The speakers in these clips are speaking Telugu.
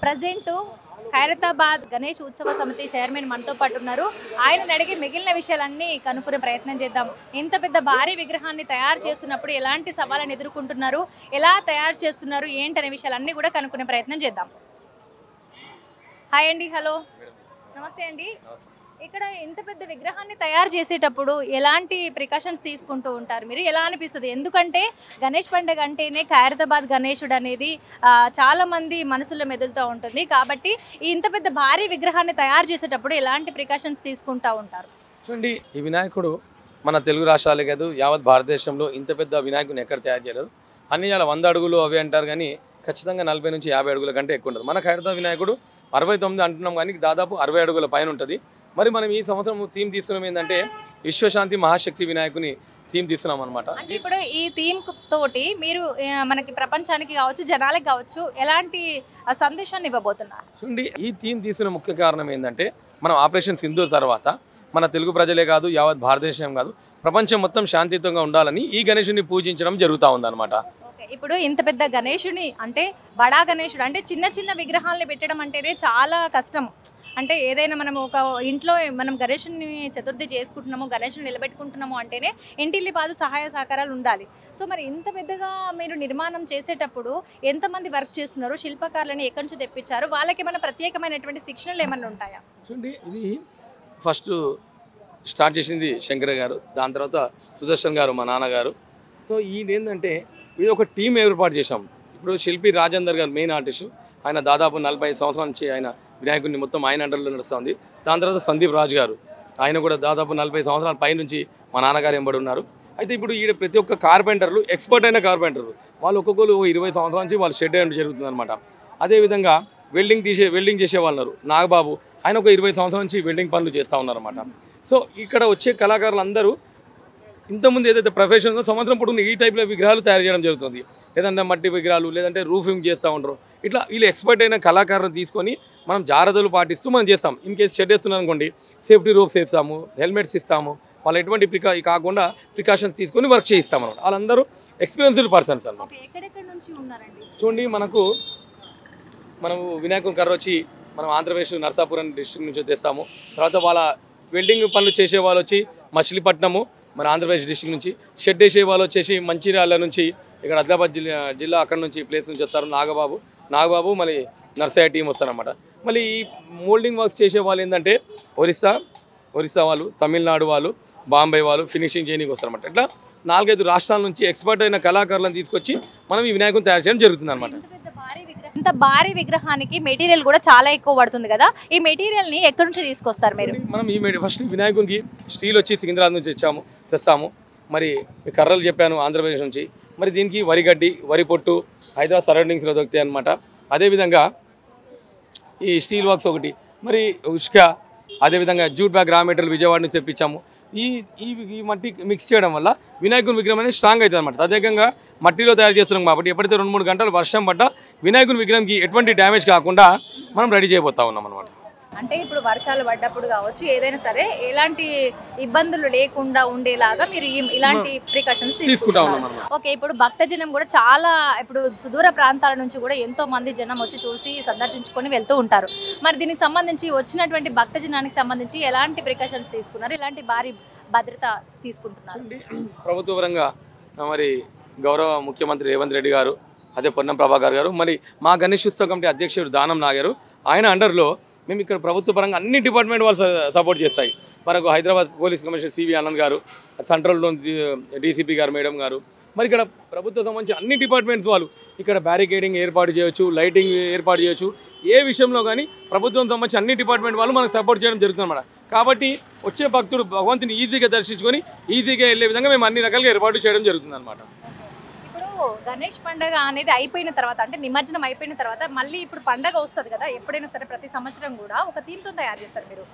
ప్రజెంట్ ఖైరతాబాద్ గణేష్ ఉత్సవ సమితి చైర్మన్ మనతో పాటు ఉన్నారు. ఆయనని అడిగి మిగిలిన విషయాలన్నీ కనుక్కునే ప్రయత్నం చేద్దాం. ఇంత పెద్ద భారీ విగ్రహాన్ని తయారు చేస్తున్నప్పుడు ఎలాంటి సవాళ్ళను ఎదుర్కొంటున్నారు, ఎలా తయారు చేస్తున్నారు, ఏంటనే విషయాలన్నీ కూడా కనుక్కునే ప్రయత్నం చేద్దాం. హాయ్ అండి. హలో, నమస్తే అండి. ఇక్కడ ఇంత పెద్ద విగ్రహాన్ని తయారు చేసేటప్పుడు ఎలాంటి ప్రికాషన్స్ తీసుకుంటూ ఉంటారు మీరు? ఎలా అనిపిస్తుంది? ఎందుకంటే గణేష్ పండుగ అంటేనే ఖైరతాబాద్ గణేశుడు అనేది చాలా మంది మనసులో మెదులుతూ ఉంటుంది. కాబట్టి ఇంత పెద్ద భారీ విగ్రహాన్ని తయారు చేసేటప్పుడు ఎలాంటి ప్రికాషన్స్ తీసుకుంటూ ఉంటారు? చూడండి, ఈ వినాయకుడు మన తెలుగు రాష్ట్రాలే కాదు, యావత్ భారతదేశంలో ఇంత పెద్ద వినాయకుని ఎక్కడ తయారు చేయలేదు. అన్ని అలా 100 అడుగులు అవి అంటారు, కానీ ఖచ్చితంగా 40 నుంచి 50 అడుగుల కంటే ఎక్కువ ఉంటుంది. మన ఖైరతాబాద్ వినాయకుడు 69 అంటున్నాం, కానీ దాదాపు 60 అడుగుల పైన ఉంటుంది. మరి మనం ఈ సంవత్సరం థీమ్ తీసుకున్నాం ఏంటంటే విశ్వశాంతి మహాశక్తి వినాయకుని థీమ్ తీసుకున్నాం అనమాట. అంటే ఇప్పుడు ఈ థీమ్ తోటి మీరు మనకి ప్రపంచానికి కావచ్చు, జనాలకు కావచ్చు, ఎలాంటి సందేశాన్ని ఇవ్వబోతున్నారు? చూడండి, ఈ థీమ్ తీసుకునే ముఖ్య కారణం ఏంటంటే మనం ఆపరేషన్ సింధూర్ తర్వాత మన తెలుగు ప్రజలే కాదు, యావత్ భారతదేశం కాదు, ప్రపంచం మొత్తం శాంతియుతంగా ఉండాలని ఈ గణేశుని పూజించడం జరుగుతూ ఉందన్నమాట. ఇప్పుడు ఇంత పెద్ద గణేశుని అంటే బడా గణేశుడు అంటే చిన్న చిన్న విగ్రహాలని పెట్టడం అంటేనే చాలా కష్టం. అంటే ఏదైనా మనం ఒక ఇంట్లో మనం గణేశుని చతుర్థి చేసుకుంటున్నాము, గణేశుని నిలబెట్టుకుంటున్నాము అంటేనే ఇంటిల్లిపాదు సహాయ సహకారాలు ఉండాలి. సో మరి ఇంత పెద్దగా మీరు నిర్మాణం చేసేటప్పుడు ఎంతమంది వర్క్ చేస్తున్నారు, శిల్పకారులని ఎక్కడి నుంచి తెప్పించారు, వాళ్ళకి ఏమైనా ప్రత్యేకమైనటువంటి శిక్షణలు ఏమైనా ఉంటాయా? చూడండి, ఇది ఫస్ట్ స్టార్ట్ చేసింది శంకర్ గారు, దాని తర్వాత సుదర్శన్ గారు మా నాన్నగారు. సో ఏంటంటే ఇది ఒక టీం ఏర్పాటు చేశాం. ఇప్పుడు శిల్పి రాజేందర్ గారు మెయిన్ ఆర్టిస్టు, ఆయన దాదాపు 45 సంవత్సరాల నుంచి ఆయన వినాయకుడిని మొత్తం ఆయన అండర్లో నడుస్తుంది. దాని తర్వాత సందీప్ రాజ్ గారు, ఆయన కూడా దాదాపు 40 సంవత్సరాల పై నుంచి మా నాన్నగారు ఎంబడి ఉన్నారు. అయితే ఇప్పుడు ఈడ ప్రతి ఒక్క కార్పెంటర్లు ఎక్స్పర్ట్ అయిన కార్పెంటర్లు, వాళ్ళు ఒక్కొక్కరు 20 సంవత్సరాల నుంచి వాళ్ళు షెడ్ వేయడం జరుగుతుంది అనమాట. అదేవిధంగా వెల్డింగ్ చేసే వాళ్ళు ఉన్నారు. నాగబాబు, ఆయన ఒక 20 సంవత్సరాల నుంచి వెల్డింగ్ పనులు చేస్తూ ఉన్నారన్నమాట. సో ఇక్కడ వచ్చే కళాకారులు అందరూ ఇంతకుముందు ఏదైతే ప్రొఫెషన్ సంవత్సరం పొడుగున ఈ టైప్లో విగ్రహాలు తయారు చేయడం జరుగుతుంది. లేదంటే మట్టి విగ్రహాలు, లేదంటే రూఫింగ్ చేస్తూ ఉంటారు. ఇట్లా వీళ్ళు ఎక్స్పర్ట్ అయిన కళాకారులను తీసుకొని మనం జాగ్రత్తలు పాటిస్తూ మనం చేస్తాం. ఇన్ కేసు షెడ్ వేస్తున్నాం అనుకోండి, సేఫ్టీ రూఫ్స్ వేస్తాము, హెల్మెట్స్ ఇస్తాము, వాళ్ళు ఎటువంటి కాకుండా ప్రికాషన్స్ తీసుకొని వర్క్ చేయిస్తాం అనమాట. వాళ్ళందరూ ఎక్స్పీరియన్స్డ్ పర్సన్స్ అనమాట. చూడండి, మనం వినాయకుని కర్ర వచ్చి మనం ఆంధ్రప్రదేశ్ నర్సాపురం డిస్ట్రిక్ట్ నుంచి తెస్తాము. తర్వాత వాళ్ళ వెల్డింగ్ పనులు చేసే వాళ్ళు వచ్చి మచిలీపట్నము మన ఆంధ్రప్రదేశ్ డిస్ట్రిక్ట్ నుంచి, షెడ్ వేసే వాళ్ళు వచ్చేసి మంచిర్యాల నుంచి, ఇక్కడ ఆదిలాబాద్ జిల్లా అక్కడ నుంచి ప్లేస్ నుంచి వస్తారు. నాగబాబు మళ్ళీ నర్సయ్య టీం వస్తారనమాట. మళ్ళీ ఈ మోల్డింగ్ వర్క్స్ చేసే వాళ్ళు ఏంటంటే ఒరిస్సా వాళ్ళు, తమిళనాడు వాళ్ళు, బాంబే వాళ్ళు ఫినిషింగ్ చేయడానికి వస్తారనమాట. ఇట్లా 4-5 రాష్ట్రాల నుంచి ఎక్స్పర్ట్ అయిన కళాకారులను తీసుకొచ్చి మనం ఈ వినాయకుని తయారు చేయడం జరుగుతుంది అనమాట. ఇంత భారీ విగ్రహానికి మెటీరియల్ కూడా చాలా ఎక్కువ పడుతుంది కదా, ఈ మెటీరియల్ని ఎక్కడి నుంచి తీసుకొస్తారు మీరు? మనం ఫస్ట్ వినాయకునికి స్టీల్ వచ్చి సికింద్రాబాద్ నుంచి తెస్తాము. మరి కర్రలు చెప్పాను ఆంధ్రప్రదేశ్ నుంచి. మరి దీనికి వరిగడ్డి, వరి పొట్టు హైదరాబాద్ సరౌండింగ్స్లో దొరుకుతాయి అనమాట. అదేవిధంగా ఈ స్టీల్ వర్క్స్ ఒకటి, మరి ఉష్క, అదేవిధంగా jute bag raw material Vijayawada నుంచి తెప్పించాము. ఈ మట్టి మిక్స్ చేయడం వల్ల వినాయకుని విగ్రహం అనేది స్ట్రాంగ్ అవుతుంది అనమాట. తదేకంగా మట్టిలో తయారు చేస్తున్నాం కాబట్టి ఎప్పుడైతే 2-3 గంటలు వర్షం పడ్డా వినాయకుని విగ్రహంకి ఎటువంటి డ్యామేజ్ కాకుండా మనం రెడీ చేయబోతా ఉన్నాం అనమాట. అంటే ఇప్పుడు వర్షాలు పడ్డప్పుడు కావచ్చు, ఏదైనా సరే ఎలాంటి ఇబ్బందులు లేకుండా ఉండేలాగా మీరు ఇలాంటి ప్రికాషన్స్ తీసుకుంటా ఉన్నాం. ఓకే, ఇప్పుడు భక్తజనం కూడా చాలా, ఇప్పుడు సుదూర ప్రాంతాల నుంచి కూడా ఎంతో మంది జనం వచ్చి చూసి సందర్శించుకొని వెళ్తూ ఉంటారు. మరి దీనికి సంబంధించి వచ్చినటువంటి భక్తజనానికి సంబంధించి ఎలాంటి ప్రికాషన్స్ తీసుకున్నారు, ఎలాంటి భారీ భద్రత తీసుకుంటున్నారు? ప్రభుత్వ పరంగా మరి గౌరవ ముఖ్యమంత్రి రేవంత్ రెడ్డి గారు, అదే పొన్నం ప్రభాకర్ గారు, మరి మా గణేష్ ఉత్సవ కమిటీ అధ్యక్షుడు దానం నాగారు, ఆయన అండర్లో మేము ఇక్కడ ప్రభుత్వ పరంగా అన్ని డిపార్ట్మెంట్ వాళ్ళు సపోర్ట్ చేస్తాయి. మనకు Hyderabad police commissioner CV Anand garu, central DCP గారు మేడం గారు, మరి ఇక్కడ ప్రభుత్వం సంబంధించి అన్ని డిపార్ట్మెంట్స్ వాళ్ళు ఇక్కడ బ్యారికేడింగ్ ఏర్పాటు చేయొచ్చు, లైటింగ్ ఏర్పాటు చేయొచ్చు. ఏ విషయంలో కానీ ప్రభుత్వం సంబంధించి అన్ని డిపార్ట్మెంట్ వాళ్ళు మనకు సపోర్ట్ చేయడం జరుగుతుంది అన్నమాట. కాబట్టి వచ్చే భక్తుడు భగవంతుని ఈజీగా దర్శించుకొని ఈజీగా వెళ్ళే విధంగా మేము అన్ని రకాలుగా ఏర్పాటు చేయడం జరుగుతుంది అన్నమాట. గణేష్ పండుగ అనేది అయిపోయిన తర్వాత, అంటే నిమజ్జనం అయిపోయిన తర్వాత మళ్ళీ ఇప్పుడు పండగ వస్తుంది కదా, ఎప్పుడైనా సరే ప్రతి సంవత్సరం కూడా ఒక థీమ్తో తయారు చేస్తారు మీరు.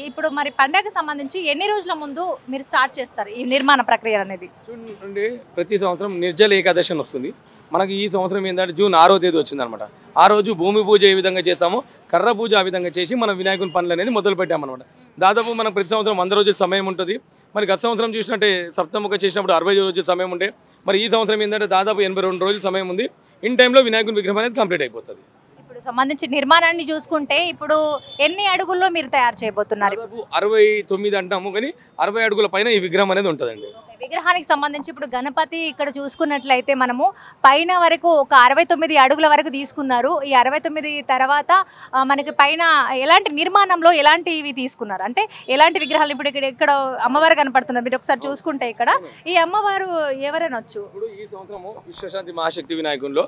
ఇప్పుడు మరి పండగకు సంబంధించి ఎన్ని రోజుల ముందు మీరు స్టార్ట్ చేస్తారు ఈ నిర్మాణ ప్రక్రియ అనేది? చూడండి, ప్రతి సంవత్సరం నిర్జల ఏకాదశి వస్తుంది. మనకి ఈ సంవత్సరం ఏంటంటే జూన్ 6వ తేదీ వచ్చిందనమాట. ఆ రోజు భూమి పూజ ఏ విధంగా చేసామో కర్ర పూజ ఆ విధంగా చేసి మన వినాయకుని పనులు అనేది మొదలు పెట్టామన్నమాట. దాదాపు మనం ప్రతి సంవత్సరం 100 రోజుల సమయం ఉంటుంది. మరి గత సంవత్సరం చూసినట్టే సప్తముఖ చేసినప్పుడు 60 రోజుల సమయం ఉండే. మరి ఈ సంవత్సరం ఏంటంటే దాదాపు 82 రోజుల సమయం ఉంది. ఇన్ టైంలో వినాయకుని విగ్రహం అనేది కంప్లీట్ అయిపోతుంది. ఇప్పుడు సంబంధించి నిర్మాణాన్ని చూసుకుంటే ఇప్పుడు ఎన్ని అడుగుల్లో మీరు తయారు చేయబోతున్నారు? దాదాపు 69 అంటాము, కానీ 60 అడుగుల పైన ఈ విగ్రహం అనేది ఉంటుందండి. విగ్రహానికి సంబంధించి ఇప్పుడు గణపతి ఇక్కడ చూసుకున్నట్లయితే మనము పైన వరకు ఒక 69 అడుగుల వరకు తీసుకున్నారు. ఈ 69 తర్వాత మనకి పైన ఎలాంటి నిర్మాణంలో ఎలాంటివి తీసుకున్నారు అంటే ఎలాంటి విగ్రహాలు ఇప్పుడు ఇక్కడ అమ్మవారు కనపడుతున్నారు. మీరు ఒకసారి చూసుకుంటే ఇక్కడ ఈ అమ్మవారు ఎవరనొచ్చు? ఇప్పుడు ఈ సంవత్సరము విశ్వశాంతి మహాశక్తి వినాయకుల్లో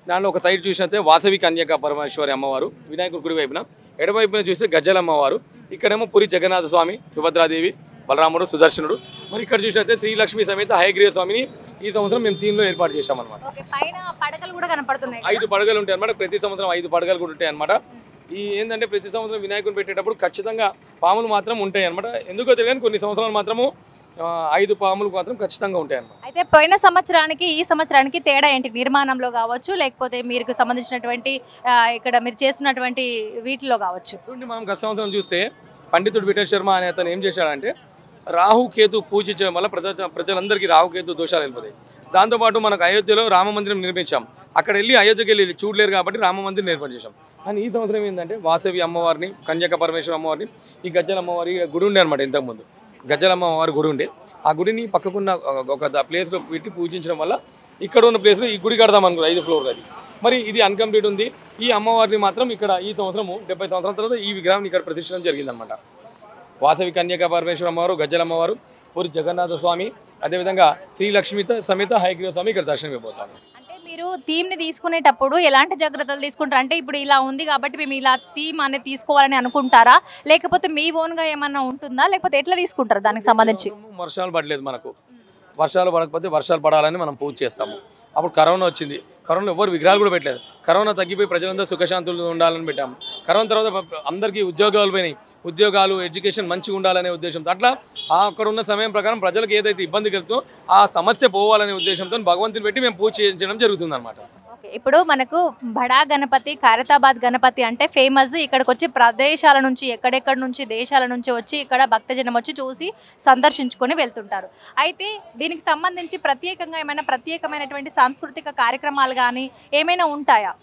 దాంట్లో ఒక సైడ్ చూసినట్టే వాసవి కన్యక పరమేశ్వరి అమ్మవారు వినాయకుడి కుడి వైపున, ఎడవైపున చూస్తే గజ్జల అమ్మవారు, ఇక్కడేమో పురి జగన్నాథ స్వామి, సుభద్రాదేవి, బలరాముడు, సుదర్శనుడు. మరి ఇక్కడ చూసినట్టే శ్రీలక్ష్మి సమేత హయగ్రీవ స్వామిని ఈ సంవత్సరం మేము థీమ్లో ఏర్పాటు చేశామన్నమాట. పైన పడకలు కూడా కనపడుతున్నాయి. 5 పడగలు ఉంటాయి అనమాట. ప్రతి సంవత్సరం 5 పడగలు కూడా ఉంటాయి అనమాట. ఈ ఏంటంటే ప్రతి సంవత్సరం వినాయకుని పెట్టేటప్పుడు ఖచ్చితంగా పాములు మాత్రం ఉంటాయి అనమాట. ఎందుకో తెలియని కొన్ని సంవత్సరాలు మాత్రము 5 పాములు మాత్రం ఖచ్చితంగా ఉంటాయి అన్నమాట. అయితే పోయిన సంవత్సరానికి ఈ సంవత్సరానికి తేడా ఏంటి? నిర్మాణంలో కావచ్చు, లేకపోతే మీకు సంబంధించినటువంటి ఇక్కడ మీరు చేస్తున్నటువంటి వీటిలో కావచ్చు. చూడండి, మనం గత సంవత్సరం చూస్తే పండితుడు విఠల్ శర్మ అనే అతను ఏం చేశాడంటే రాహుకేతు పూజించడం వల్ల ప్రజలందరికీ రాహుకేతు దోషాలు వెళ్ళిపోతాయి. దాంతోపాటు మనకు అయోధ్యలో రామ మందిరం నిర్మించాం. అక్కడ వెళ్ళి అయోధ్యకి వెళ్ళి చూడలేరు కాబట్టి రామ మందిరం ఏర్పాటు చేశాం. కానీ ఈ సంవత్సరం ఏంటంటే వాసవి అమ్మవారిని, కన్యక పరమేశ్వర అమ్మవారిని, ఈ గజ్జల అమ్మవారి గుడి ఉండే అనమాట. ఇంతకుముందు గజ్జల అమ్మవారి గుడి ఉండే, ఆ గుడిని పక్కకున్న ఒక ప్లేస్లో పెట్టి పూజించడం వల్ల ఇక్కడ ఉన్న ప్లేస్లో ఈ గుడి కడదాం అనుకున్నాం 5 ఫ్లోర్ అది. మరి ఇది అన్కంప్లీట్ ఉంది. ఈ అమ్మవారిని మాత్రం ఇక్కడ ఈ సంవత్సరము 70 సంవత్సరాల తర్వాత ఈ విగ్రహం ఇక్కడ ప్రతిష్ఠించడం జరిగిందనమాట. వాసవి కన్యక పరమేశ్వర అమ్మవారు, గజ్జల అమ్మవారు, పూరి జగన్నాథ స్వామి, అదేవిధంగా శ్రీలక్ష్మి సమేత హయగ్రీవ స్వామి ఇక్కడ దర్శనం ఇవ్వబోతాను. అంటే మీరు థీమ్ని తీసుకునేటప్పుడు ఎలాంటి జాగ్రత్తలు తీసుకుంటారు? అంటే ఇప్పుడు ఇలా ఉంది కాబట్టి మేము ఇలా థీమ్ అనేది తీసుకోవాలని అనుకుంటారా, లేకపోతే మీ ఓన్గా ఏమన్నా ఉంటుందా, లేకపోతే ఎట్లా తీసుకుంటారు దానికి సంబంధించి? వర్షాలు పడలేదు మనకు. వర్షాలు పడకపోతే వర్షాలు పడాలని మనం పూజ చేస్తాము. అప్పుడు కరోనా వచ్చింది. కరోనా ఎవరు విగ్రహాలు కూడా పెట్టలేదు. కరోనా తగ్గిపోయి ప్రజలందరూ సుఖశాంతులు ఉండాలని పెట్టాము. కరోనా తర్వాత అందరికీ ఉద్యోగాలు పోయినాయి. ఉద్యోగాలు, ఎడ్యుకేషన్ మంచిగా ఉండాలనే ఉద్దేశంతో అట్లా అక్కడ ఉన్న సమయం ప్రకారం ప్రజలకు ఏదైతే ఇబ్బంది కలుగుతుందో ఆ సమస్య పోవాలనే ఉద్దేశంతో భగవంతుని పెట్టి మేము పూజ చేయించడం జరుగుతుంది అనమాట. ఇప్పుడు మనకు బడా గణపతి, ఖైరతాబాద్ గణపతి అంటే ఫేమస్. ఇక్కడికి వచ్చి ప్రదేశాల నుంచి, ఎక్కడెక్కడ నుంచి, దేశాల నుంచి వచ్చి ఇక్కడ భక్తజనం వచ్చి చూసి సందర్శించుకొని వెళ్తుంటారు. అయితే దీనికి సంబంధించి ప్రత్యేకంగా ఏమైనా ప్రత్యేకమైనటువంటి సాంస్కృతిక కార్యక్రమాలు కానీ ఏమైనా ఉంటాయా?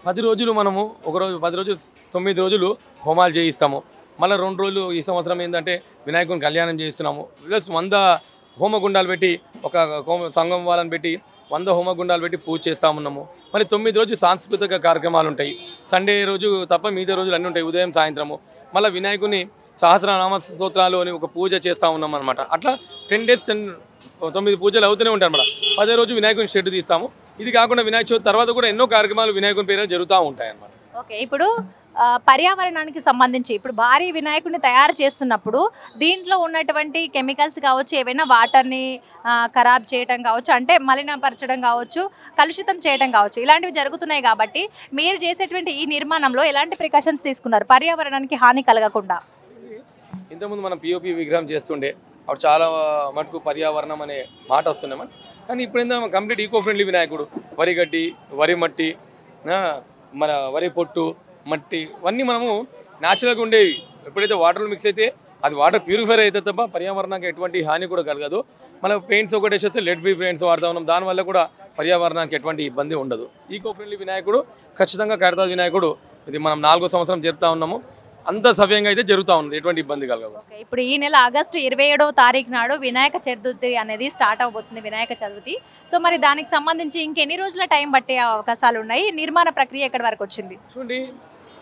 10 రోజులు మనము ఒకరోజు 10 రోజులు 9 రోజులు హోమాలు చేయిస్తాము. మళ్ళీ 2 రోజులు ఈ సంవత్సరం ఏంటంటే వినాయకుని కళ్యాణం చేయిస్తున్నాము. ప్లస్ 100 హోమగుండాలు పెట్టి, ఒక సంఘం వాళ్ళని పెట్టి 100 హోమగుండాలు పెట్టి పూజ చేస్తూ ఉన్నాము. మరి 9 రోజులు సాంస్కృతిక కార్యక్రమాలు ఉంటాయి. సండే రోజు తప్ప మిగతా రోజులు అన్నీ ఉంటాయి, ఉదయం సాయంత్రము. మళ్ళీ వినాయకుని సహస్రనామ స్తోత్రాలు అని ఒక పూజ చేస్తూ ఉన్నాం అనమాట. అట్లా 10 డేస్ 9 పూజలు అవుతూనే ఉంటాయి అనమాట. 10వ రోజు వినాయకుని షెడ్ తీస్తాము. ఇది కాకుండా వినాయక చవితి తర్వాత కూడా ఎన్నో కార్యక్రమాలు వినాయకుని పేరు జరుగుతూ ఉంటాయి అన్నమాట. ఓకే, ఇప్పుడు పర్యావరణానికి సంబంధించి ఇప్పుడు భారీ వినాయకుడిని తయారు చేస్తున్నప్పుడు దీంట్లో ఉన్నటువంటి కెమికల్స్ కావచ్చు, ఏవైనా వాటర్ని ఖరాబ్ చేయడం కావచ్చు, అంటే మలినపరచడం కావచ్చు, కలుషితం చేయడం కావచ్చు, ఇలాంటివి జరుగుతున్నాయి. కాబట్టి మీరు చేసేటువంటి ఈ నిర్మాణంలో ఎలాంటి ప్రికాషన్స్ తీసుకున్నారు పర్యావరణానికి హాని కలగకుండా? ఇంతకుముందు మనం పిఓపి విగ్రహం చేస్తుండే, అప్పుడు చాలా మటుకు పర్యావరణం అనే మాట వస్తున్నామని. కానీ ఇప్పుడు ఏంటంటే కంప్లీట్ ఈకో ఫ్రెండ్లీ వినాయకుడు, వరి గడ్డి, వరి మట్టి, మన వరి పొట్టు, మట్టి, ఇవన్నీ మనము న్యాచురల్గా ఉండేవి. ఎప్పుడైతే వాటర్లో మిక్స్ అయితే అది వాటర్ ప్యూరిఫైర్ అయితే తప్ప పర్యావరణానికి ఎటువంటి హాని కూడా కలగదు. మనం పెయింట్స్ ఒకటి వేసేస్తే లెడ్ ఫ్రీ పెయింట్స్ వాడుతూ ఉన్నాం. దానివల్ల కూడా పర్యావరణానికి ఎటువంటి ఇబ్బంది ఉండదు. ఈకో ఫ్రెండ్లీ వినాయకుడు ఖచ్చితంగా ఖైరతాబాద్ వినాయకుడు ఇది మనం 4వ సంవత్సరం జరుపుతూ ఉన్నాము. అంత సవ్యంగా అయితే జరుగుతూ ఉంది, ఎటువంటి ఇబ్బంది కలగదు. ఇప్పుడు ఈ నెల ఆగస్టు 27వ తారీఖు నాడు వినాయక చతుర్థి అనేది స్టార్ట్ అవబోతుంది, వినాయక చవితి. సో మరి దానికి సంబంధించి ఇంకెన్ని రోజుల టైం పట్టే అవకాశాలు ఉన్నాయి? నిర్మాణ ప్రక్రియ ఎక్కడి వరకు వచ్చింది? చూడండి,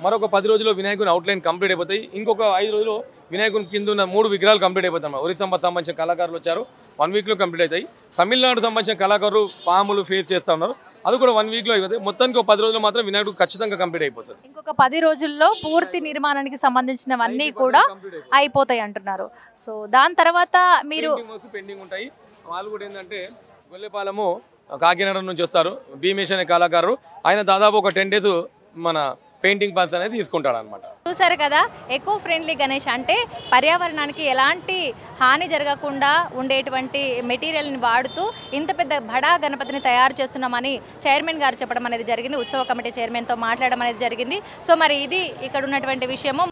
మరొక 10 రోజుల్లో వినాయకుని అవుట్లైన్ కంప్లీట్ అయిపోతాయి. ఇంకొక 5 రోజుల్లో వినాయకుని కింద ఉన్న 3 విగ్రహాలు కంప్లీట్ అయిపోతాయి. ఒరిస్సాకి సంబంధించిన కళాకారులు వచ్చారు, 1 వీక్లో కంప్లీట్ అవుతాయి. తమిళనాడు సంబంధించిన కళాకారులు పాములు ఫేస్ చేస్తూ ఉన్నారు, అది కూడా 1 వీక్లో అయిపోతాయి. మొత్తానికి 10 రోజుల్లో మాత్రం వినాయకుడు ఖచ్చితంగా కంప్లీట్ అయిపోతుంది. ఇంకొక 10 రోజుల్లో పూర్తి నిర్మాణానికి సంబంధించినవన్నీ కూడా అయిపోతాయి అంటున్నారు. సో దాని తర్వాత మీరు పెండింగ్ ఉంటాయి. వాళ్ళు కూడా ఏంటంటే గొల్లెపాలెము కాకినాడ నుంచి వస్తారు, భీమేష్ అనే కళాకారులు. ఆయన దాదాపు ఒక 10 డేస్ మన పెయింటింగ్ పన్స్ అనేది తీసుకుంటాడు అనమాట. చూసారు కదా, ఎకో ఫ్రెండ్లీ గణేష్ అంటే పర్యావరణానికి ఎలాంటి హాని జరగకుండా ఉండేటువంటి మెటీరియల్ని వాడుతూ ఇంత పెద్ద బడా గణపతిని తయారు చేస్తున్నామని చైర్మన్ గారు చెప్పడం అనేది జరిగింది. ఉత్సవ కమిటీ చైర్మన్తో మాట్లాడడం అనేది జరిగింది. సో మరి ఇది ఇక్కడ ఉన్నటువంటి విషయము.